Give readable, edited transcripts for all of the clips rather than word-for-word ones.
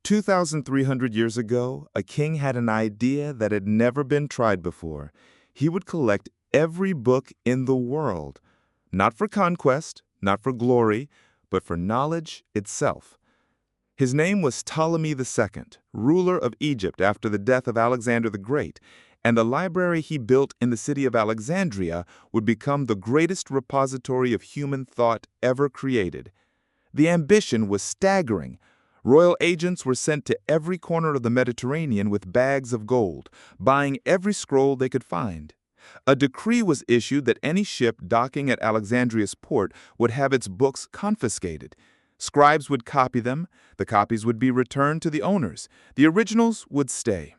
2,300 years ago, a king had an idea that had never been tried before. He would collect every book in the world, not for conquest, not for glory, but for knowledge itself. His name was Ptolemy II, ruler of Egypt after the death of Alexander the Great, and the library he built in the city of Alexandria would become the greatest repository of human thought ever created. The ambition was staggering. Royal agents were sent to every corner of the Mediterranean with bags of gold, buying every scroll they could find. A decree was issued that any ship docking at Alexandria's port would have its books confiscated. Scribes would copy them, the copies would be returned to the owners, the originals would stay.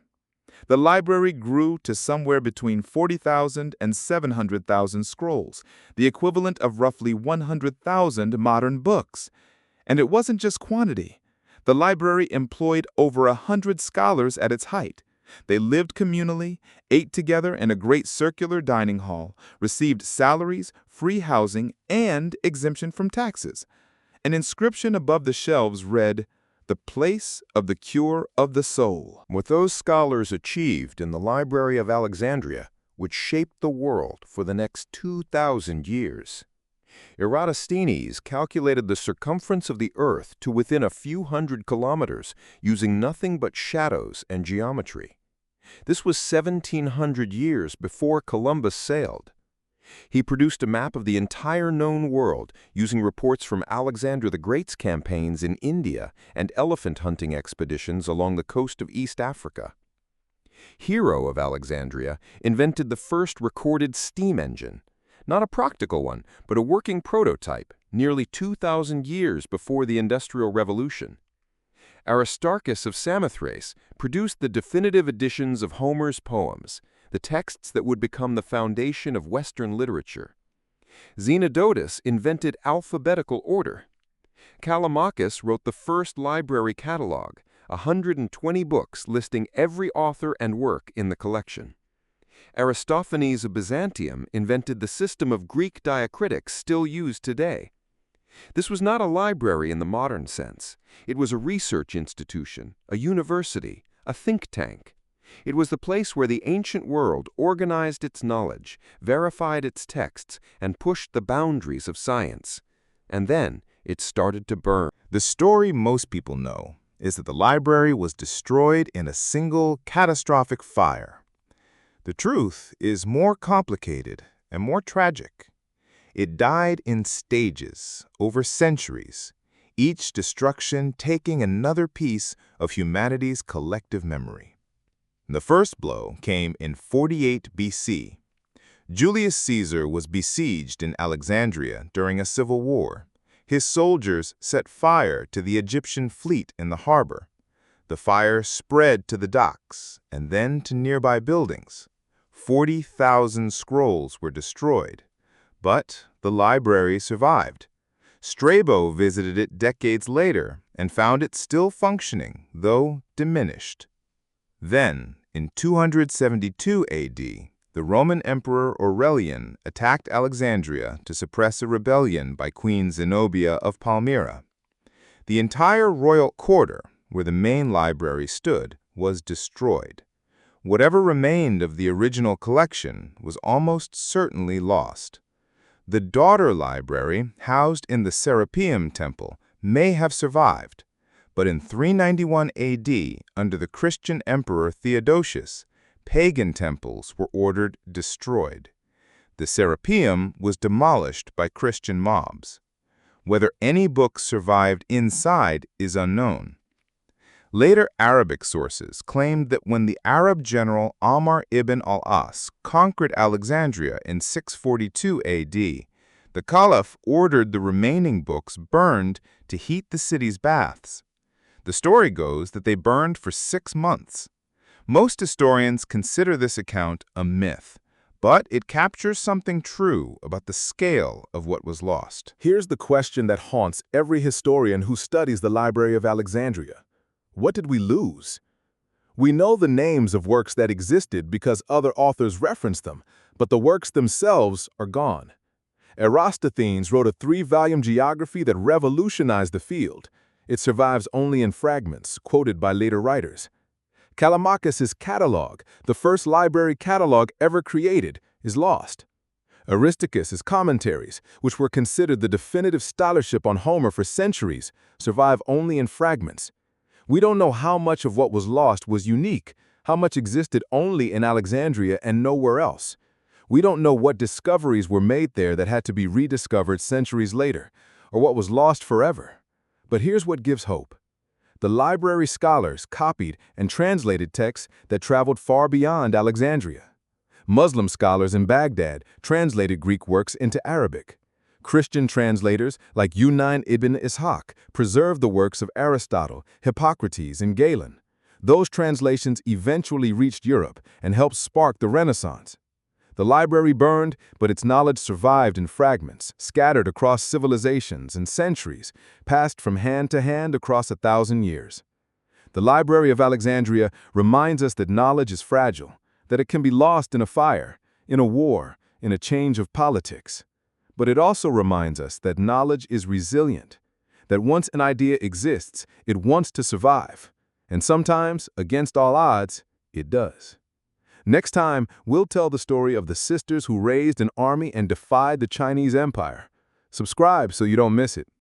The library grew to somewhere between 40,000 and 700,000 scrolls, the equivalent of roughly 100,000 modern books. And it wasn't just quantity. The library employed over 100 scholars at its height. They lived communally, ate together in a great circular dining hall, received salaries, free housing, and exemption from taxes. An inscription above the shelves read, "The place of the cure of the soul." What those scholars achieved in the Library of Alexandria would shape the world for the next 2,000 years. Eratosthenes calculated the circumference of the Earth to within a few hundred kilometers using nothing but shadows and geometry. This was 1,700 years before Columbus sailed. He produced a map of the entire known world using reports from Alexander the Great's campaigns in India and elephant hunting expeditions along the coast of East Africa. Hero of Alexandria invented the first recorded steam engine. Not a practical one, but a working prototype, nearly 2,000 years before the Industrial Revolution. Aristarchus of Samothrace produced the definitive editions of Homer's poems, the texts that would become the foundation of Western literature. Zenodotus invented alphabetical order. Callimachus wrote the first library catalog, 120 books listing every author and work in the collection. Aristophanes of Byzantium invented the system of Greek diacritics still used today. This was not a library in the modern sense. It was a research institution, a university, a think tank. It was the place where the ancient world organized its knowledge, verified its texts, and pushed the boundaries of science. And then it started to burn. The story most people know is that the library was destroyed in a single catastrophic fire. The truth is more complicated and more tragic. It died in stages over centuries, each destruction taking another piece of humanity's collective memory. The first blow came in 48 BC. Julius Caesar was besieged in Alexandria during a civil war. His soldiers set fire to the Egyptian fleet in the harbor. The fire spread to the docks and then to nearby buildings. 40,000 scrolls were destroyed, but the library survived. Strabo visited it decades later and found it still functioning, though diminished. Then, in 272 AD, the Roman Emperor Aurelian attacked Alexandria to suppress a rebellion by Queen Zenobia of Palmyra. The entire royal quarter, where the main library stood, was destroyed. Whatever remained of the original collection was almost certainly lost. The daughter library, housed in the Serapeum Temple, may have survived, but in 391 AD, under the Christian Emperor Theodosius, pagan temples were ordered destroyed. The Serapeum was demolished by Christian mobs. Whether any books survived inside is unknown. Later Arabic sources claimed that when the Arab general Amr ibn al-As conquered Alexandria in 642 AD, the Caliph ordered the remaining books burned to heat the city's baths. The story goes that they burned for 6 months. Most historians consider this account a myth, but it captures something true about the scale of what was lost. Here's the question that haunts every historian who studies the Library of Alexandria. What did we lose? We know the names of works that existed because other authors referenced them, but the works themselves are gone. Eratosthenes wrote a 3-volume geography that revolutionized the field. It survives only in fragments, quoted by later writers. Callimachus's catalog, the first library catalog ever created, is lost. Aristarchus's commentaries, which were considered the definitive scholarship on Homer for centuries, survive only in fragments. We don't know how much of what was lost was unique, how much existed only in Alexandria and nowhere else. We don't know what discoveries were made there that had to be rediscovered centuries later, or what was lost forever. But here's what gives hope. The library scholars copied and translated texts that traveled far beyond Alexandria. Muslim scholars in Baghdad translated Greek works into Arabic. Christian translators like Yunayn ibn Ishaq preserved the works of Aristotle, Hippocrates, and Galen. Those translations eventually reached Europe and helped spark the Renaissance. The library burned, but its knowledge survived in fragments, scattered across civilizations and centuries, passed from hand to hand across 1,000 years. The Library of Alexandria reminds us that knowledge is fragile, that it can be lost in a fire, in a war, in a change of politics. But it also reminds us that knowledge is resilient, that once an idea exists, it wants to survive. And sometimes, against all odds, it does. Next time, we'll tell the story of the sisters who raised an army and defied the Chinese Empire. Subscribe so you don't miss it.